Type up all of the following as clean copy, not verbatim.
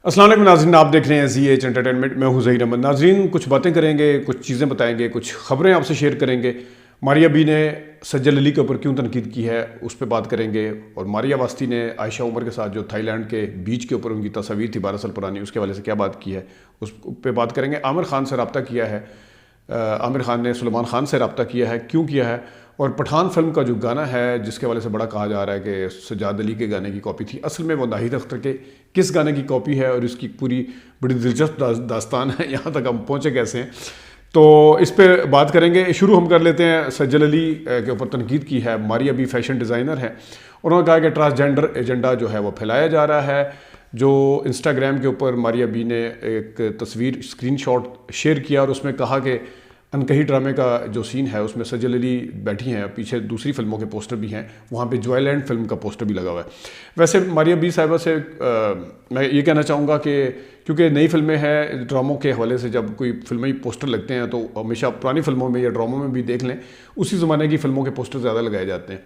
अस्सलाम वालेकुम नाज़रीन, आप देख रहे हैं ZH एंटरटेनमेंट। मैं हूं ज़हीर अहमद। नाज़रीन, कुछ बातें करेंगे, कुछ चीज़ें बताएंगे, कुछ खबरें आपसे शेयर करेंगे। मारिया बी ने सज्जल अली के ऊपर क्यों तनकीद की है उस पर बात करेंगे। और मारिया वास्ती ने आयशा उमर के साथ जो थाईलैंड के बीच के ऊपर उनकी तस्वीर थी 12 साल पुरानी, उसके हवाले से क्या बात की है उस पर बात करेंगे। आमिर खान से रब्ता किया है, आमिर खान ने सलमान खान से रब्ता किया है, क्यों किया है। और पठान फिल्म का जो गाना है जिसके वाले से बड़ा कहा जा रहा है कि सजाद अली के गाने की कॉपी थी, असल में वो नाहिद अख्तर के किस गाने की कॉपी है और इसकी पूरी बड़ी दिलचस्प दास्तान है, यहाँ तक हम पहुँचे कैसे हैं, तो इस पर बात करेंगे। शुरू हम कर लेते हैं। सज्जल अली के ऊपर तनकीद की है। मारिया बी फैशन डिज़ाइनर है, उन्होंने कहा कि ट्रांसजेंडर एजेंडा जो है वो फैलाया जा रहा है। जो इंस्टाग्राम के ऊपर मारिया बी ने एक तस्वीर स्क्रीनशॉट शेयर किया और उसमें कहा कि अनकही ड्रामे का जो सीन है उसमें सज्जल अली बैठी हैं, पीछे दूसरी फिल्मों के पोस्टर भी हैं, वहाँ पे जॉयलैंड फिल्म का पोस्टर भी लगा हुआ है। वैसे मारिया बी साहिबा से मैं ये कहना चाहूँगा कि क्योंकि नई फिल्में हैं, ड्रामों के हवाले से जब कोई फिल्मी पोस्टर लगते हैं तो हमेशा पुरानी फिल्मों में या ड्रामों में भी देख लें, उसी ज़माने की फिल्मों के पोस्टर ज़्यादा लगाए जाते हैं।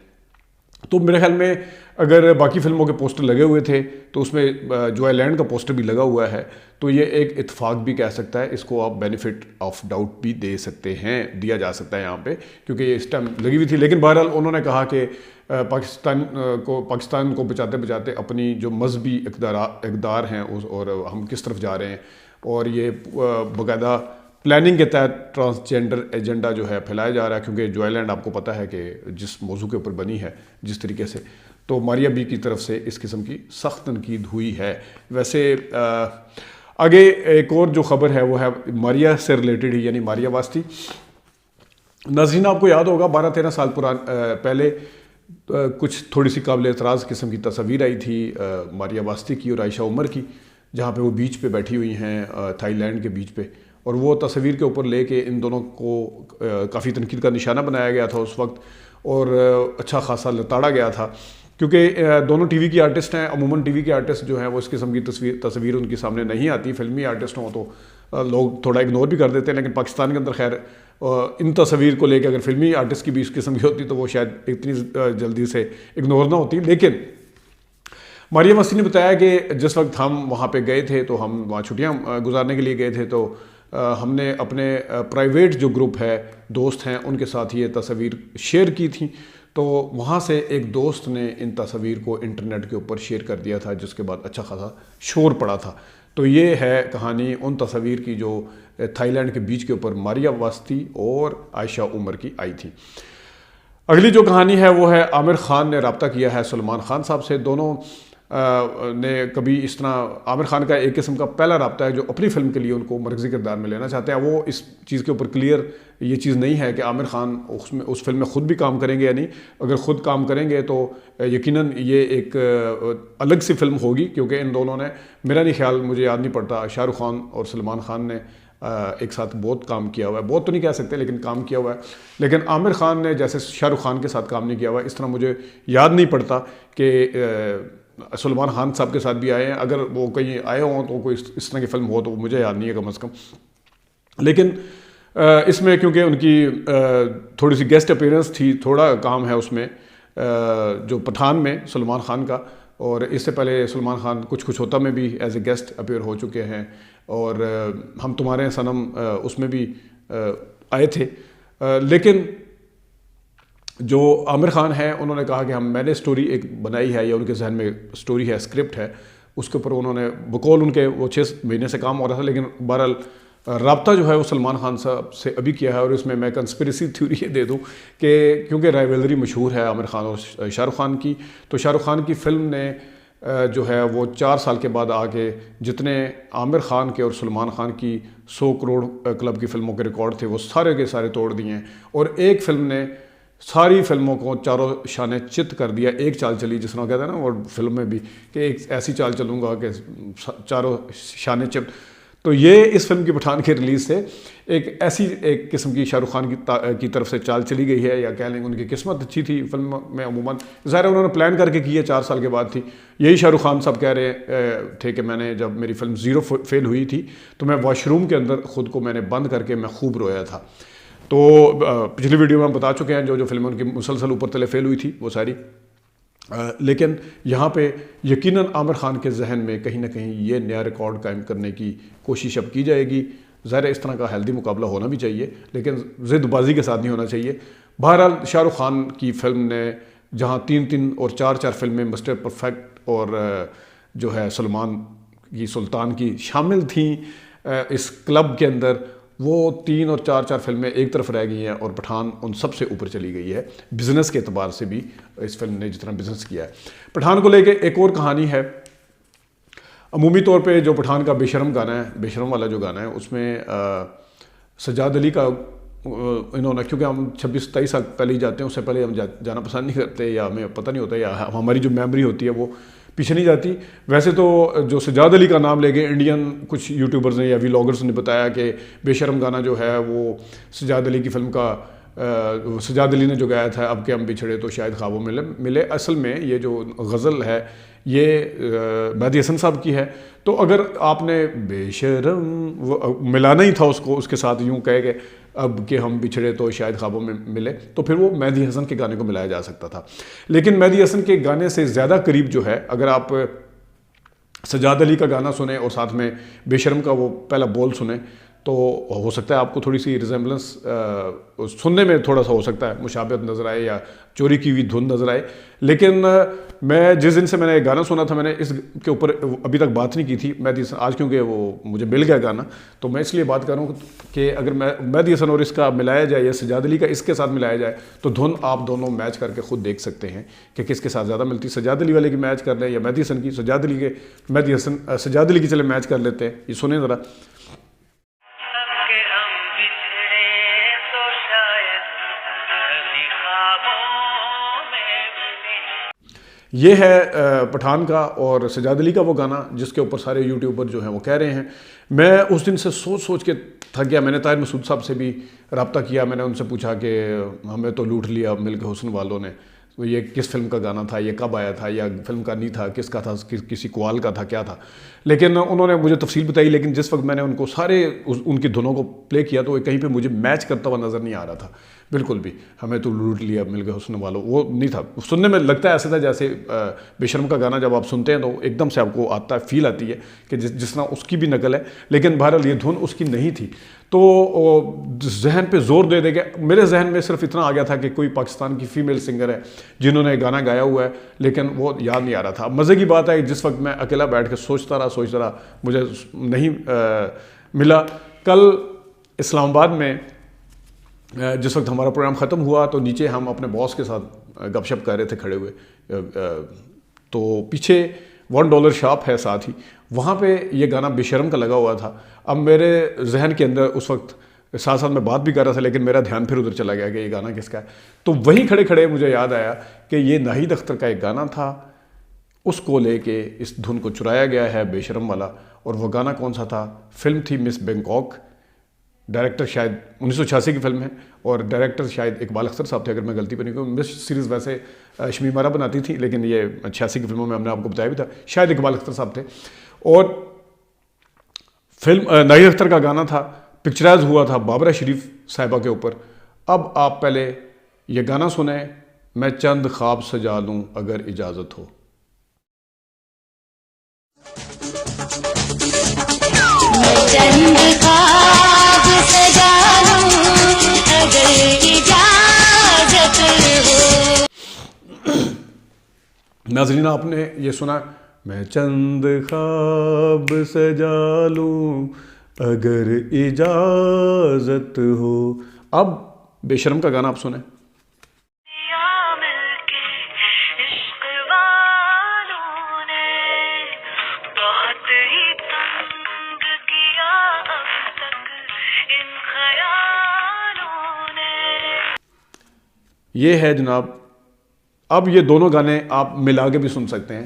तो मेरे ख्याल में अगर बाकी फिल्मों के पोस्टर लगे हुए थे तो उसमें जॉयलैंड का पोस्टर भी लगा हुआ है, तो ये एक इत्तेफाक भी कह सकता है, इसको आप बेनिफिट ऑफ डाउट भी दे सकते हैं, दिया जा सकता है यहाँ पे, क्योंकि ये इस टाइम लगी हुई थी। लेकिन बहरहाल उन्होंने कहा कि पाकिस्तान को बचाते बचाते अपनी जो मजहबी इक़दार हैं और हम किस तरफ जा रहे हैं, और ये बाकायदा प्लानिंग के तहत ट्रांसजेंडर एजेंडा जो है फैलाया जा रहा है। क्योंकि जॉयलैंड आपको पता है कि जिस मौजू के ऊपर बनी है जिस तरीके से, तो मारिया बी की तरफ से इस किस्म की सख्त तनकीद हुई है। वैसे आगे एक और जो ख़बर है वो है मारिया से रिलेटेड ही, यानी मारिया वास्ती। नाज़रीन, आपको याद होगा 12-13 साल पहले कुछ थोड़ी सी काबिल एतराज़ किस्म की तस्वीर आई थी मारिया वास्ती की और आयशा उमर की, जहाँ पे वो बीच पे बैठी हुई हैं थाईलैंड के बीच पे, और वो तस्वीर के ऊपर लेके इन दोनों को काफ़ी तनकीद का निशाना बनाया गया था उस वक्त, और अच्छा खासा लताड़ा गया था। क्योंकि दोनों टीवी की आर्टिस्ट हैं, अमूमन टीवी के आर्टिस्ट जो हैं वो इस किस्म की तस्वीर उनके सामने नहीं आती। फिल्मी आर्टिस्ट हों तो लोग थोड़ा इग्नोर भी कर देते हैं, लेकिन पाकिस्तान के अंदर खैर इन तस्वीर को लेकर अगर फिल्मी आर्टिस्ट की भी इस किस्म की होती तो वो शायद इतनी जल्दी से इग्नोर ना होती। लेकिन मारिया वास्ती ने बताया कि जिस वक्त हम वहाँ पे गए थे तो हम वहाँ छुट्टियाँ गुजारने के लिए गए थे, तो हमने अपने प्राइवेट जो ग्रुप है, दोस्त हैं, उनके साथ ये तस्वीर शेयर की थी। तो वहाँ से एक दोस्त ने इन तस्वीर को इंटरनेट के ऊपर शेयर कर दिया था, जिसके बाद अच्छा खासा शोर पड़ा था। तो ये है कहानी उन तस्वीर की जो थाईलैंड के बीच के ऊपर मारिया वास्ती और आयशा उमर की आई थी। अगली जो कहानी है वो है आमिर खान ने रब्ता किया है सलमान खान साहब से। दोनों ने कभी इस तरह, आमिर खान का एक किस्म का पहला रब्ता है जो अपनी फिल्म के लिए उनको मरकज़ी किरदार में लेना चाहते हैं। वो इस चीज़ के ऊपर क्लियर ये चीज़ नहीं है कि आमिर खान उसमें उस फिल्म में ख़ुद भी काम करेंगे या नहीं। अगर ख़ुद काम करेंगे तो यकीनन ये एक अलग सी फिल्म होगी, क्योंकि इन दोनों ने, मेरा नहीं ख्याल, मुझे याद नहीं पड़ता, शाहरुख खान और सलमान खान ने एक साथ बहुत काम किया हुआ है। बहुत तो नहीं कह सकते, लेकिन काम किया हुआ है। लेकिन आमिर खान ने जैसे शाहरुख खान के साथ काम नहीं किया हुआ, इस तरह मुझे याद नहीं पड़ता कि सलमान खान साहब के साथ भी आए हैं। अगर वो कहीं आए हों तो कोई इस तरह की फिल्म हो तो मुझे याद नहीं है कम अज़ कम। लेकिन इसमें क्योंकि उनकी थोड़ी सी गेस्ट अपीयरेंस थी, थोड़ा काम है उसमें जो पठान में सलमान खान का, और इससे पहले सलमान खान कुछ कुछ होता में भी एज ए गेस्ट अपीयर हो चुके हैं, और हम तुम्हारे सनम उसमें भी आए थे। लेकिन जो आमिर खान है उन्होंने कहा कि मैंने स्टोरी एक बनाई है, या उनके जहन में स्टोरी है, स्क्रिप्ट है, उसके ऊपर उन्होंने बकौल उनके वो 6 महीने से काम हो रहा था। लेकिन बहरहाल रब्ता जो है वो सलमान खान साहब से अभी किया है। और इसमें मैं कंस्पिरेसी थ्योरी ये दे दूं कि क्योंकि राइवलरी मशहूर है आमिर खान और शाहरुख खान की, तो शाहरुख खान की फ़िल्म ने जो है वो 4 साल के बाद आके जितने आमिर खान के और सलमान खान की 100 करोड़ क्लब की फ़िल्मों के रिकॉर्ड थे वो सारे के सारे तोड़ दिए हैं। और एक फ़िल्म ने सारी फिल्मों को चारों शाने चित कर दिया। एक चाल चली, जिस तरह कहते हैं ना वो फिल्म में भी, कि एक ऐसी चाल चलूँगा कि चारों शाने चित। तो ये इस फिल्म की पठान के रिलीज़ से एक ऐसी एक किस्म की शाहरुख खान की तरफ से चाल चली गई है, या कह लेंगे उनकी किस्मत अच्छी थी फिल्म में। अमूमन ज़ाहिर उन्होंने प्लान करके की है, 4 साल के बाद थी। यही शाहरुख खान साहब कह रहे थे कि मैंने जब मेरी फिल्म ज़ीरो फेल हुई थी तो मैं वॉशरूम के अंदर ख़ुद को मैंने बंद करके मैं खूब रोया था। तो पिछली वीडियो में हम बता चुके हैं जो जो फिल्में उनकी मुसलसल ऊपर तले फेल हुई थी वो सारी। लेकिन यहाँ पे यकीनन आमिर खान के जहन में कहीं ना कहीं ये नया रिकॉर्ड कायम करने की कोशिश अब की जाएगी। ज़ाहिर इस तरह का हेल्दी मुकाबला होना भी चाहिए, लेकिन ज़िद्दबाजी के साथ नहीं होना चाहिए। बहरहाल शाहरुख खान की फ़िल्म ने जहाँ 3-3 और 4-4 फिल्में मिस्टर परफेक्ट और जो है सलमान की सुल्तान की शामिल थीं इस क्लब के अंदर, वो 3 और 4-4 फिल्में एक तरफ रह गई हैं और पठान उन सब से ऊपर चली गई है बिज़नेस के अतबार से भी। इस फिल्म ने जितना बिज़नेस किया है, पठान को लेके एक और कहानी है। अमूमी तौर पे जो पठान का बेशरम गाना है, बेशरम वाला जो गाना है, उसमें सजाद अली का इन्होंने, क्योंकि हम 26-27 साल पहले ही जाते हैं, उससे पहले हम जाना पसंद नहीं करते या हमें पता नहीं होता या हमारी जो मेमोरी होती है वो पीछे नहीं जाती। वैसे तो जो सजाद अली का नाम लेके इंडियन कुछ यूट्यूबर्स ने या व्लॉगर्स ने बताया कि बेशरम गाना जो है वो सजाद अली की फ़िल्म का सजाद अली ने जो गाया था, अब के हम बिछड़े तो शायद ख्वाबों में मिले। असल में ये जो गज़ल है ये मेहदी हसन साहब की है। तो अगर आपने बेशरम मिलाना ही था उसको उसके साथ यूँ कहे कि अब के हम बिछड़े तो शायद ख्वाबों में मिले, तो फिर वो मेहदी हसन के गाने को मिलाया जा सकता था। लेकिन मेहदी हसन के गाने से ज़्यादा करीब जो है, अगर आप सजाद अली का गाना सुने और साथ में बेशरम का वो पहला बोल सुने, तो हो सकता है आपको थोड़ी सी रिजेम्बलेंस सुनने में थोड़ा सा हो सकता है मुशाबहत नज़र आए या चोरी की हुई धुन नज़र आए। लेकिन मैं जिस दिन से मैंने गाना सुना था, मैंने इसके ऊपर अभी तक बात नहीं की थी मेहदी हसन। आज क्योंकि वो मुझे मिल गया गाना, तो मैं इसलिए बात कर रहा हूँ कि अगर मेहदी हसन और इसका मिलाया जाए या सजाद अली का इसके साथ मिलाया जाए, तो धुन आप दोनों मैच करके खुद देख सकते हैं कि किसके साथ ज़्यादा मिलती। सजाद अली वाले की मैच कर लें या मेहदी हसन की, सजाद अली के मेहदी हसन सजाद अली की चले मैच कर लेते हैं। ये सुने ज़रा। ये है पठान का और सजाद अली का वो गाना जिसके ऊपर सारे यूट्यूबर जो हैं वो कह रहे हैं। मैं उस दिन से सोच के थक गया। मैंने ताहिर मसूद साहब से भी रब्ता किया, मैंने उनसे पूछा कि हमें तो लूट लिया मिल के हुस्न वालों ने, तो ये किस फिल्म का गाना था, ये कब आया था, या फिल्म का नहीं था, किसका था, किसी कवाल का था, क्या था। लेकिन उन्होंने मुझे तफसील बताई, लेकिन जिस वक्त मैंने उनको सारे उनकी धुनों को प्ले किया तो कहीं पे मुझे मैच करता हुआ नज़र नहीं आ रहा था बिल्कुल भी। हमें तो लूट लिया मिल गए हुस्न वालों, वो नहीं था। सुनने में लगता है ऐसा था जैसे बेशरम का गाना जब आप सुनते हैं तो एकदम से आपको आता है, फील आती है कि जिस तरह उसकी भी नकल है, लेकिन बहरहाल ये धुन उसकी नहीं थी। तो जहन पे जोर दे के मेरे जहन में सिर्फ इतना आ गया था कि कोई पाकिस्तान की फ़ीमेल सिंगर है जिन्होंने गाना गाया हुआ है, लेकिन वो याद नहीं आ रहा था। मज़े की बात है जिस वक्त मैं अकेला बैठ के सोचता रहा मुझे नहीं मिला। कल इस्लामाबाद में जिस वक्त हमारा प्रोग्राम ख़त्म हुआ तो नीचे हम अपने बॉस के साथ गपशप कर रहे थे खड़े हुए, तो पीछे $1 शॉप है साथ ही, वहाँ पे ये गाना बेशरम का लगा हुआ था। अब मेरे जहन के अंदर उस वक्त साथ साथ मैं बात भी कर रहा था, लेकिन मेरा ध्यान फिर उधर चला गया कि ये गाना किसका है। तो वहीं खड़े खड़े मुझे याद आया कि ये नाहिद अख्तर का एक गाना था, उसको लेके इस धुन को चुराया गया है बेशरम वाला। और वो गाना कौन सा था? फिल्म थी मिस बैंकॉक, डायरेक्टर शायद 1986 की फिल्म है और डायरेक्टर शायद इकबाल अख्तर साहब थे अगर मैं गलती पर नहीं कहूँ। मिस सीरीज़ वैसे शमीम आरा बनाती थी, लेकिन ये 86 की फिल्मों में हमने आपको बताया भी था, शायद इकबाल अख्तर साहब थे। और फिल्म नाहिद अख्तर का गाना था, पिक्चराइज हुआ था बाबरा शरीफ साहिबा के ऊपर। अब आप पहले ये गाना सुने, मैं चंद ख्वाब सजा लूँ अगर इजाज़त हो। चंद ख्वाब सजा लूं अगर इजाजत हो। नाज़रीन आपने ये सुना, मैं चंद ख्वाब सजा लूं अगर इजाज़त हो। अब बेशरम का गाना आप सुने। ये है जनाब। अब ये दोनों गाने आप मिला के भी सुन सकते हैं,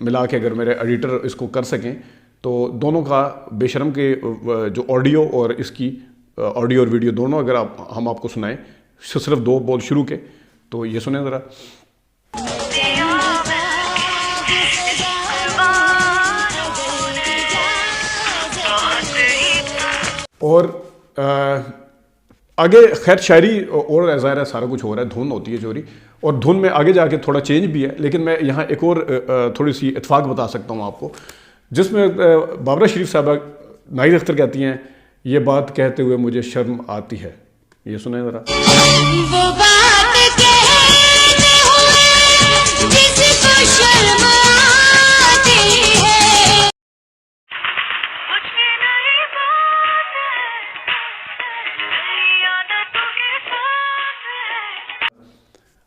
मिला के अगर मेरे एडिटर इसको कर सकें तो दोनों का बेशरम के जो ऑडियो और इसकी ऑडियो और वीडियो दोनों अगर हम आपको सुनाएं, सिर्फ 2 बोल शुरू के, तो ये सुने ज़रा। और आगे खैर शायरी और ज़ाहिर है सारा कुछ हो रहा है, धुन होती है चोरी, और धुन में आगे जाके थोड़ा चेंज भी है, लेकिन मैं यहाँ एक और थोड़ी सी इत्फाक बता सकता हूँ आपको, जिसमें बाबरा शरीफ साहबा नाहिद अख्तर कहती हैं, ये बात कहते हुए मुझे शर्म आती है। ये सुने ज़रा। वो बात कहते हुए जिसको शर्म आती है।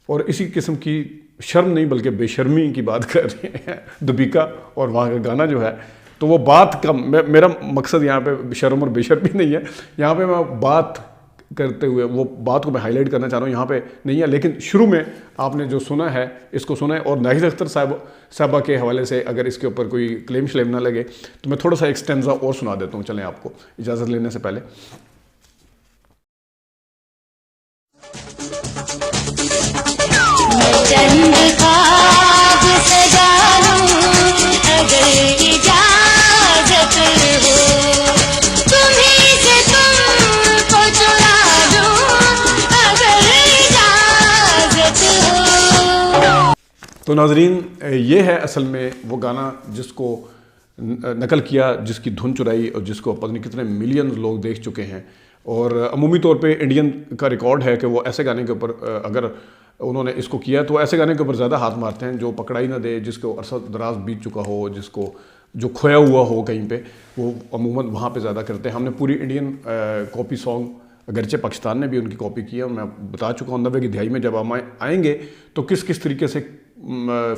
और इसी किस्म की शर्म नहीं बल्कि बेशर्मी की बात कर रहे हैं दीपिका, और वहाँ का गाना जो है, तो वो बात का मेरा मकसद यहाँ पे शर्म और बेशर्मी नहीं है, यहाँ पे मैं बात करते हुए वो बात को मैं हाईलाइट करना चाह रहा हूँ, यहाँ पे नहीं है। लेकिन शुरू में आपने जो सुना है इसको सुना है, और नाहिद अख्तर साहबा के हवाले से अगर इसके ऊपर कोई क्लेम श्लेम ना लगे तो मैं थोड़ा सा एक स्टेंजा और सुना देता हूँ, चलें आपको इजाज़त लेने से पहले। चंद ख्वाब सजा लूं अगर इजाजत हो, तुम्हीं से तुमको चुरा लूं अगर इजाजत हो। तो नाजरीन, ये है असल में वो गाना जिसको नकल किया, जिसकी धुन चुराई, और जिसको पता नहीं कितने मिलियन लोग देख चुके हैं। और अमूमी तौर पे इंडियन का रिकॉर्ड है कि वो ऐसे गाने के ऊपर अगर उन्होंने इसको किया तो ऐसे गाने के ऊपर ज़्यादा हाथ मारते हैं जो पकड़ाई ना दे, जिसको अरसा दराज बीत चुका हो, जिसको जो खोया हुआ हो कहीं पे, वो अमूमन वहाँ पे ज़्यादा करते हैं। हमने पूरी इंडियन कॉपी सॉन्ग, अगरचे पाकिस्तान ने भी उनकी कॉपी की है, और मैं बता चुका हूँ 90 की दिहाई में जब हम आएंगे तो किस किस तरीके से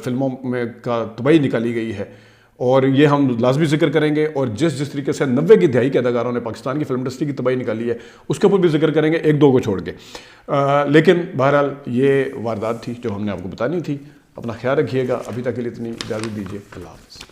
फिल्मों में का तबाही निकाली गई है, और ये हम लाजमी जिक्र करेंगे। और जिस जिस तरीके से 90 की दिहाई के अदाकारों ने पाकिस्तान की फिल्म इंडस्ट्री की तबाही निकाली है उसके ऊपर भी जिक्र करेंगे, एक दो को छोड़ के। लेकिन बहरहाल ये वारदात थी जो हमने आपको बतानी थी। अपना ख्याल रखिएगा। अभी तक के लिए इतनी इजाज़त दीजिए। अल्लाह हाफ़िज़।